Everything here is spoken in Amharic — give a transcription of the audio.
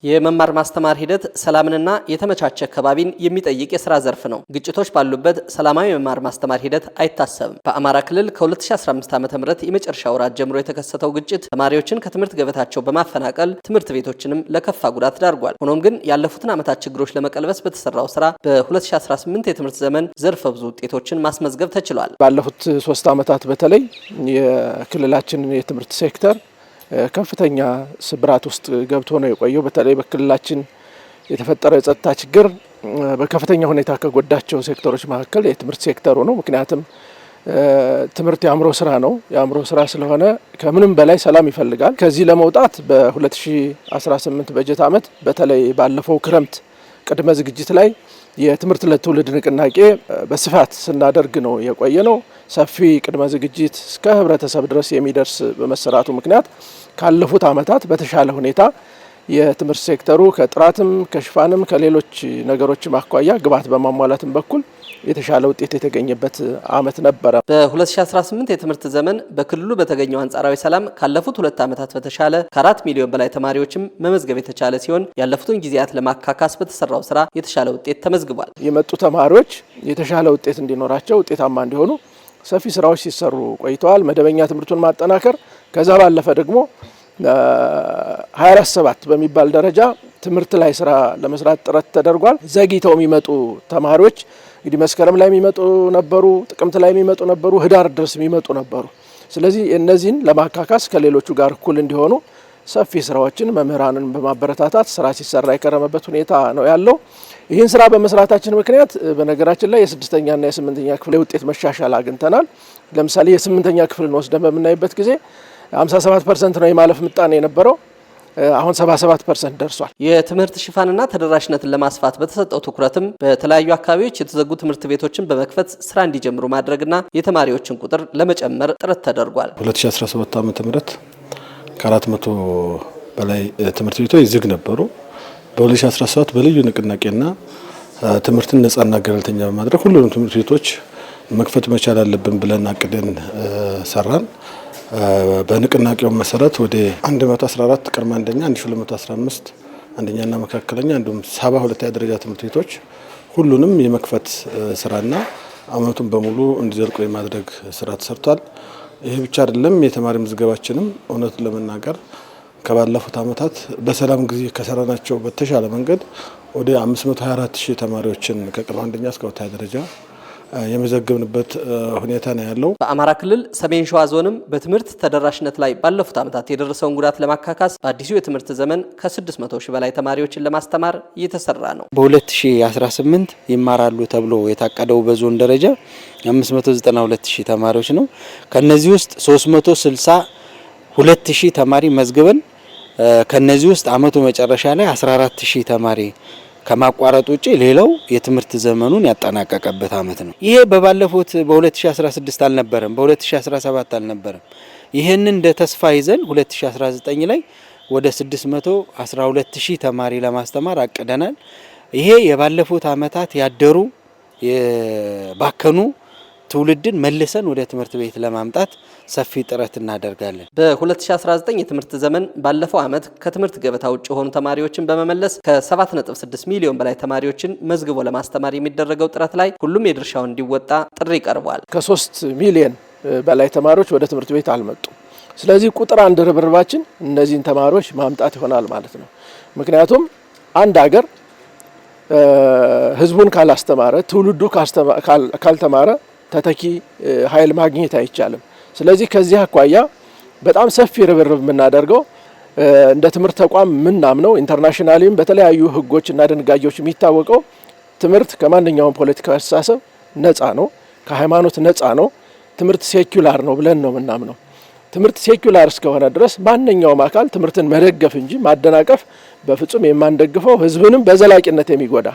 የመማር ማስተማር ሂደት ሰላምንና የተመቻቸ ከባቢን የሚጠይቅ የሥራ ዘርፍ ነው። ግጭቶች ባሉበት ሰላማዊ መማር ማስተማር ሂደት አይታሰብም። በአማራ ክልል ከ2015 ዓ.ም የመጨረሻ ወራት ጀምሮ የተከሰተው ግጭት ተማሪዎችን ከትምህርት ገበታቸው በማፈናቀል ትምህርት ቤቶችንም ለከፋ ጉዳት ዳርጓል። ሆኖም ግን ያለፉትን ዓመታት ችግሮች ለመቀልበስ በተሰራው ስራ በ2018 የትምህርት ዘመን ዘርፈ ብዙ ውጤቶችን ማስመዝገብ ተችሏል። ባለፉት 3 ዓመታት በተለይ የክልላችን የትምህርት ሴክተር ከፍተኛ ስብራት ውስጥ ገብቶ ነው የቆየው። በተለይ በክልላችን የተፈጠረው የጸጥታ ችግር በከፍተኛ ሁኔታ ከጎዳቸው ሴክተሮች መካከል የትምህርት ሴክተሩ ነው። ምክንያቱም ትምህርት የአእምሮ ስራ ነው። የአእምሮ ስራ ስለሆነ ከምንም በላይ ሰላም ይፈልጋል። ከዚህ ለመውጣት በ2018 በጀት ዓመት በተለይ ባለፈው ክረምት ቅድመ ዝግጅት ላይ የትምህርት ለትውልድ ንቅናቄ በስፋት ስናደርግ ነው የቆየ ነው። ሰፊ ቅድመ ዝግጅት እስከ ህብረተሰብ ድረስ የሚደርስ በመሰራቱ ምክንያት ካለፉት ዓመታት በተሻለ ሁኔታ የትምህርት ሴክተሩ ከጥራትም ከሽፋንም ከሌሎች ነገሮችም አኳያ ግብዓት በማሟላትም በኩል የተሻለ ውጤት የተገኘበት ዓመት ነበረ። በ2018 የትምህርት ዘመን በክልሉ በተገኘው አንጻራዊ ሰላም ካለፉት 2 ዓመታት በተሻለ ከ4 ሚሊዮን በላይ ተማሪዎችም መመዝገብ የተቻለ ሲሆን ያለፉትን ጊዜያት ለማካካስ በተሰራው ስራ የተሻለ ውጤት ተመዝግቧል። የመጡ ተማሪዎች የተሻለ ውጤት እንዲኖራቸው ውጤታማ እንዲሆኑ ሰፊ ስራዎች ሲሰሩ ቆይተዋል። መደበኛ ትምህርቱን ማጠናከር ከዛ ባለፈ ደግሞ 24/7 በሚባል ደረጃ ትምህርት ላይ ስራ ለመስራት ጥረት ተደርጓል። ዘግይተው የሚመጡ ተማሪዎች እንግዲህ መስከረም ላይ የሚመጡ ነበሩ፣ ጥቅምት ላይ የሚመጡ ነበሩ፣ ህዳር ድረስ የሚመጡ ነበሩ። ስለዚህ እነዚህን ለማካካስ ከሌሎቹ ጋር እኩል እንዲሆኑ ሰፊ ስራዎችን መምህራንን በማበረታታት ስራ ሲሰራ የከረመበት ሁኔታ ነው ያለው። ይህን ስራ በመስራታችን ምክንያት በነገራችን ላይ የ6ኛና የ8ኛ ክፍል ውጤት መሻሻል አግኝተናል። ለምሳሌ የ8ኛ ክፍልን ወስደን በምናይበት ጊዜ 57% ነው የማለፍ ምጣኔ የነበረው፣ አሁን 77% ደርሷል። የትምህርት ሽፋንና ተደራሽነትን ለማስፋት በተሰጠው ትኩረትም በተለያዩ አካባቢዎች የተዘጉ ትምህርት ቤቶችን በመክፈት ስራ እንዲጀምሩ ማድረግና የተማሪዎችን ቁጥር ለመጨመር ጥረት ተደርጓል። 2017 ዓ.ም ከ400 በላይ ትምህርት ቤቶች ዝግ ነበሩ። በ2017 በልዩ ንቅናቄና ትምህርትን ነጻና ገለልተኛ በማድረግ ሁሉንም ትምህርት ቤቶች መክፈት መቻል አለብን ብለን አቅደን ሰራን። በንቅናቄው መሰረት ወደ 114 ቅድመ አንደኛ 1215 አንደኛና መካከለኛ እንዲሁም 72 ደረጃ ትምህርት ቤቶች ሁሉንም የመክፈት ስራና አመቱን በሙሉ እንዲዘልቁ የማድረግ ስራ ተሰርቷል። ይሄ ብቻ አይደለም። የተማሪ ምዝገባችንም እውነት ለመናገር ከባለፉት አመታት በሰላም ጊዜ ከሰራናቸው በተሻለ መንገድ ወደ 524000 ተማሪዎችን ከቅድመ አንደኛ እስከ 2ኛ ደረጃ የመዘገብንበት ሁኔታ ነው ያለው። በአማራ ክልል ሰሜን ሸዋ ዞንም በትምህርት ተደራሽነት ላይ ባለፉት አመታት የደረሰውን ጉዳት ለማካካስ በአዲሱ የትምህርት ዘመን ከ600 ሺህ በላይ ተማሪዎችን ለማስተማር እየተሰራ ነው። በ2018 ይማራሉ ተብሎ የታቀደው በዞን ደረጃ 592 ሺህ ተማሪዎች ነው። ከነዚህ ውስጥ 362 ሺህ ተማሪ መዝግበን ከነዚህ ውስጥ አመቱ መጨረሻ ላይ 14 ሺህ ተማሪ ከማቋረጥ ውጪ ሌላው የትምህርት ዘመኑን ያጠናቀቀበት አመት ነው። ይሄ በባለፉት በ2016 አልነበረም፣ በ2017 አልነበረም። ይሄንን እንደ ተስፋ ይዘን 2019 ላይ ወደ 612,000 ተማሪ ለማስተማር አቅደናል። ይሄ የባለፉት አመታት ያደሩ የባከኑ ትውልድን መልሰን ወደ ትምህርት ቤት ለማምጣት ሰፊ ጥረት እናደርጋለን። በ2019 የትምህርት ዘመን ባለፈው አመት ከትምህርት ገበታ ውጭ የሆኑ ተማሪዎችን በመመለስ ከ7.6 ሚሊዮን በላይ ተማሪዎችን መዝግቦ ለማስተማር የሚደረገው ጥረት ላይ ሁሉም የድርሻውን እንዲወጣ ጥሪ ቀርቧል። ከ3 ሚሊዮን በላይ ተማሪዎች ወደ ትምህርት ቤት አልመጡም። ስለዚህ ቁጥር አንድ ርብርባችን እነዚህን ተማሪዎች ማምጣት ይሆናል ማለት ነው። ምክንያቱም አንድ ሀገር ህዝቡን ካላስተማረ፣ ትውልዱ ካልተማረ ተተኪ ኃይል ማግኘት አይቻልም። ስለዚህ ከዚህ አኳያ በጣም ሰፊ ርብርብ የምናደርገው እንደ ትምህርት ተቋም ምናምነው ኢንተርናሽናሊም በተለያዩ ህጎችና ድንጋጌዎች የሚታወቀው ትምህርት ከማንኛውም ፖለቲካዊ አስተሳሰብ ነፃ ነው፣ ከሃይማኖት ነፃ ነው፣ ትምህርት ሴኩላር ነው ብለን ነው ምናምነው። ትምህርት ሴኩላር እስከሆነ ድረስ ማንኛውም አካል ትምህርትን መደገፍ እንጂ ማደናቀፍ በፍጹም የማንደግፈው ህዝብንም በዘላቂነት የሚጎዳ